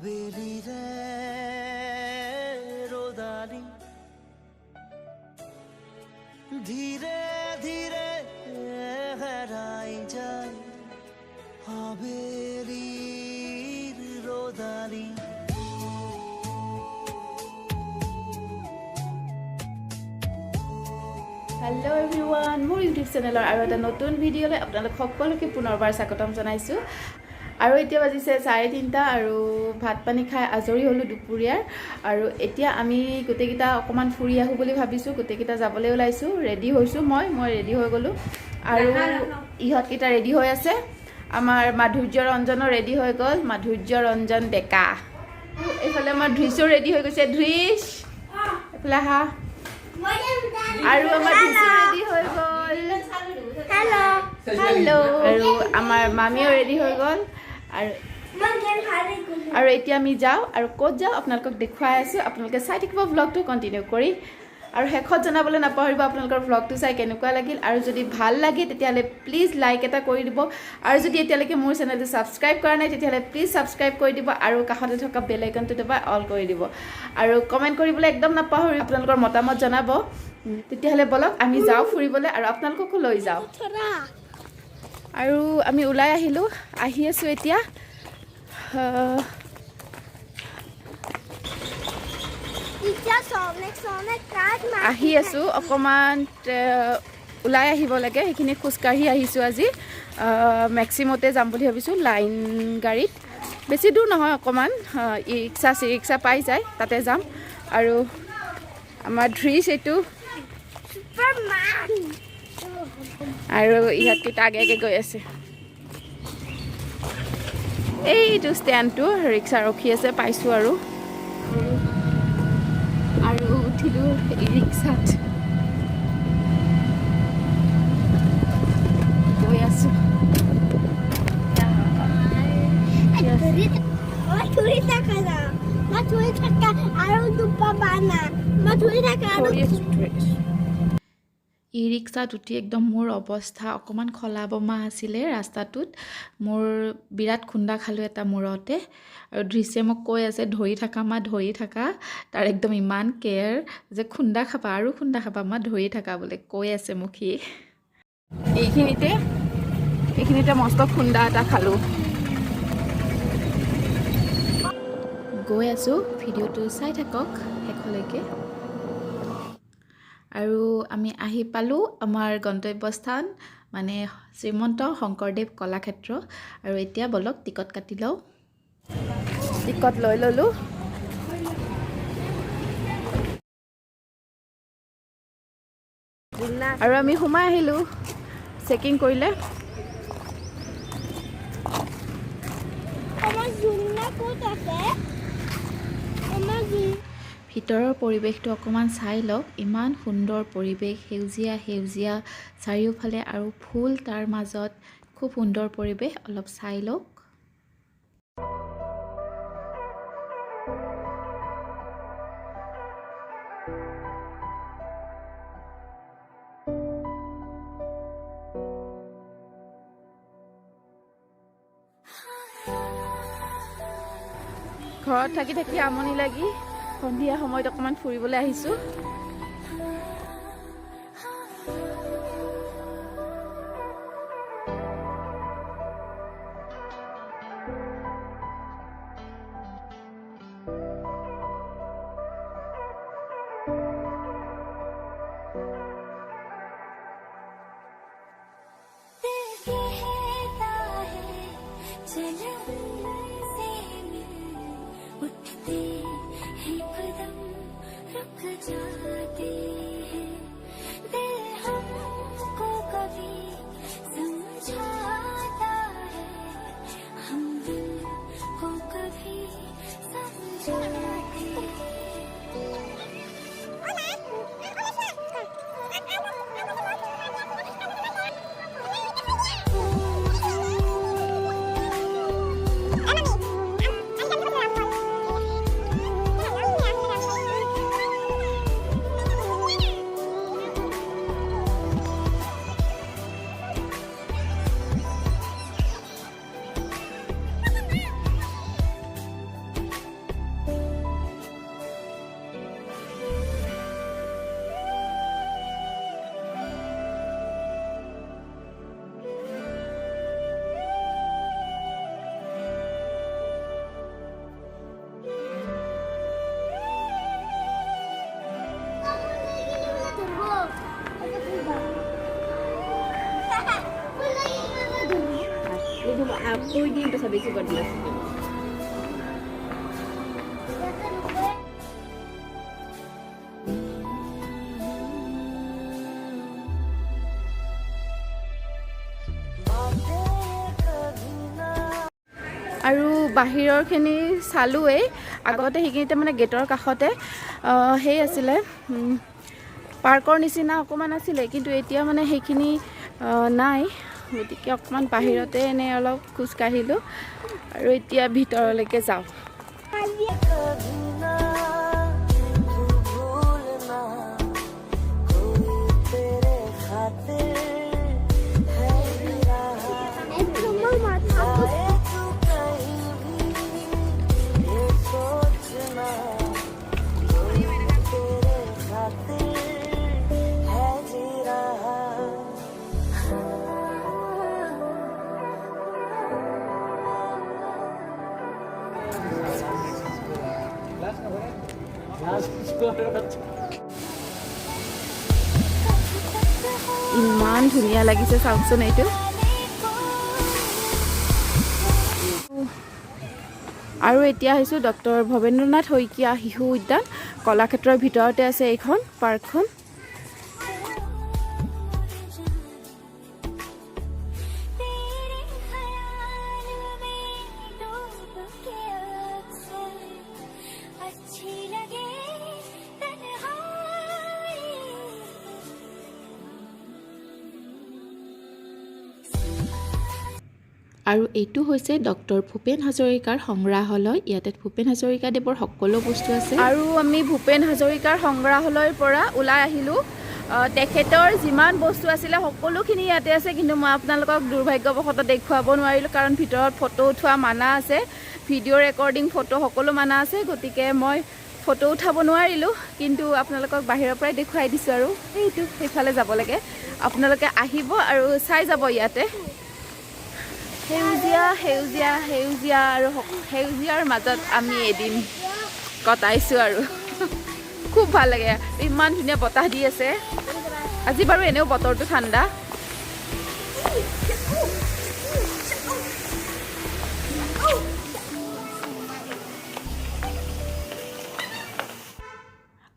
हवेली रे रोदाली धीरे धीरे हराई जाए हवेली रोदाली हेलो एवरीवन मोर यूट्यूब चेनेলৰ আৰু এটা নতুন ভিডিঅ'লৈ আপোনালোক সকলোকে পুনৰবাৰ স্বাগতম জনাইছো আৰু এতিয়া বাজিছে 3:30 আৰু ভাত পানী খাই আজৰি হলো দুপৰীয়াৰ আৰু এতিয়া আমি গোটেইকিটা অকমান ফুৰি আহু বুলি ভাবিছো গোটেইকিটা যাবলৈ ওলাইছো ৰেডি হৈছো মই ৰেডি হৈ গলো আৰু ইহত কিটা ৰেডি হৈ আছে আমাৰ মাধুৰ্য ৰঞ্জনো ৰেডি হৈ গল মাধুৰ্য ৰঞ্জন ডেকা এইফালে আমাৰ ধৃষ্য ৰেডি হৈ গৈছে ধৃষ এফালে হা আৰু আমাৰ ধৃষ্য ৰেডি হৈ গল হেল্ল আৰু আমাৰ মামিও ৰেডি হৈ গল আৰু এতিয়া আমি যাও আৰু ক'ত যাও আপোনালোকক দেখুৱাই আছো আপোনালোকে চাই থাকিব ব্লগটো কন্টিনিউ কৰি আৰু হেখত জনাবলৈ নাপাহৰিব আপোনালোকৰ ব্লগটো চাই কেনেকুৱা লাগিল আৰু যদি ভাল লাগে তেতিয়ালে প্লিজ লাইক এটা কৰি দিব আৰু যদি এতিয়ালৈকে মোৰ চেনেলটো সাবস্ক্ৰাইব কৰা নাই তেতিয়ালে প্লিজ সাবস্ক্ৰাইব কৰি দিব আৰু কাষতে থকা বেল আইকনটো দবাই অল কৰি দিব আৰু কমেন্ট কৰিবলৈ একদম নাপাহৰিব আপোনালোকৰ মতামত জনাব তেতিয়ালে বলক আমি যাও ফুৰিবলৈ আৰু আপোনালোককো লৈ যাও আৰু আমি ওলাই আহিলো আহি আছো এতিয়া আহি আছো অকমান ওলাই আহিব লাগে সেইখিনি খুচকাঢ়ি আহিছো আজি মেক্সিমতে যাম বুলি ভাবিছো লাইন গাড়ীত বেছি দূৰ নহয় অকমান ৰিক্সা পাই যায় তাতে যাম আৰু আমাৰ ধৃষ এইটো আৰু ইহঁতকেইটা আগে গৈ আছে এইটো ষ্টেণ্ডটো ৰিক্সা ৰখি আছে পাইছো আৰু উঠিলো ৰিক্সাত গৈ আছো ই ৰিক্সাত উঠি একদম মোৰ অৱস্থা অকমান খলা বমা আছিলে ৰাস্তাটোত মোৰ বিৰাট খুন্দা খালো এটা মূৰতে আৰু ধৃষে মোক কৈ আছে ধৰি থাকা মা ধৰি থাকা তাৰ একদম ইমান কেয়াৰ যে খুন্দা খাবা আৰু খুন্দা খাবা মা ধৰি থাকা বুলি কৈ আছে মোক সি এইখিনিতে মস্ত খুন্দা এটা খালো গৈ আছো ভিডিঅ'টো চাই থাকক শেষলৈকে আৰু আমি আহি পালো আমাৰ গন্তব্যস্থান মানে শ্ৰীমন্ত শংকৰদেৱ কলাক্ষেত্ৰ আৰু এতিয়া বলক টিকট কাটি লও টিকট লৈ ললো আৰু আমি সোমাই আহিলো চেকিং কৰিলে ভিতৰৰ পৰিৱেশটো অকমান চাই লওক ইমান সুন্দৰ পৰিৱেশ সেউজীয়া চাৰিওফালে আৰু ফুল তাৰ মাজত খুব সুন্দৰ পৰিৱেশ অলপ চাই লওক ঘৰত থাকি আমনি লাগি সন্ধিয়া সময়ত অকমান ফুৰিবলৈ আহিছো आपको दिन तो सबै चाहिँ गरिदिनुहोस् আৰু বাহিৰৰখিনি চালোৱেই আগতে সেইখিনিতে মানে গেটৰ কাষতে সেই আছিলে পাৰ্কৰ নিচিনা অকণমান আছিলে কিন্তু এতিয়া মানে সেইখিনি নাই গতিকে অকণমান বাহিৰতে এনে অলপ খোজকাঢ়িলোঁ আৰু এতিয়া ভিতৰলৈকে যাওঁ ইমান ধুনীয়া লাগিছে চাওকচোন এইটো আৰু এতিয়া আহিছোঁ ডক্টৰ ভৱেন্দ্ৰনাথ শইকীয়া শিশু উদ্যান কলাক্ষেত্ৰৰ ভিতৰতে আছে এইখন পাৰ্কখন আৰু এইটো হৈছে ডক্টৰ ভূপেন হাজৰিকাৰ সংগ্ৰহালয় ইয়াতে ভূপেন হাজৰিকাদেৱৰ সকলো বস্তু আছে আৰু আমি ভূপেন হাজৰিকাৰ সংগ্ৰহালয়ৰ পৰা ওলাই আহিলোঁ তেখেতৰ যিমান বস্তু আছিলে সকলোখিনি ইয়াতে আছে কিন্তু মই আপোনালোকক দুৰ্ভাগ্যবশতঃ দেখুৱাব নোৱাৰিলোঁ কাৰণ ভিতৰত ফটো উঠোৱা মানা আছে ভিডিঅ' ৰেকৰ্ডিং ফটো সকলো মানা আছে গতিকে মই ফটো উঠাব নোৱাৰিলোঁ কিন্তু আপোনালোকক বাহিৰৰ পৰাই দেখুৱাই দিছোঁ আৰু এইটো সেইফালে যাব লাগে আপোনালোকে আহিব আৰু চাই যাব ইয়াতে সেউজীয়া সেউজীয়া সেউজীয়া আৰু সেউজীয়াৰ মাজত আমি এদিন কটাইছোঁ আৰু খুব ভাল লাগে ইমান ধুনীয়া বতাহ দি আছে আজি বাৰু এনেও বতৰটো ঠাণ্ডা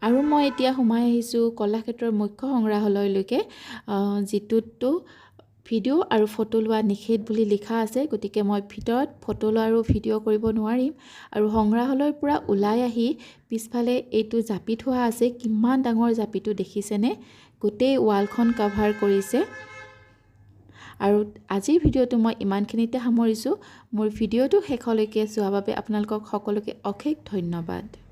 আৰু মই এতিয়া সোমাই আহিছোঁ কলাক্ষেত্ৰৰ মুখ্য সংগ্ৰহালয়লৈকে যিটোতো ভিডিঅ' আৰু ফটো লোৱা নিষেধ বুলি লিখা আছে গতিকে মই ভিতৰত ফটো লোৱা আৰু ভিডিঅ' কৰিব নোৱাৰিম আৰু সংগ্ৰহালয়ৰ পৰা ওলাই আহি পিছফালে এইটো জাপি থোৱা আছে কিমান ডাঙৰ জাপিটো দেখিছেনে গোটেই ৱালখন কভাৰ কৰিছে আৰু আজিৰ ভিডিঅ'টো মই ইমানখিনিতে সামৰিছোঁ মোৰ ভিডিঅ'টো শেষলৈকে চোৱাৰ বাবে আপোনালোকক সকলোকে অশেষ ধন্যবাদ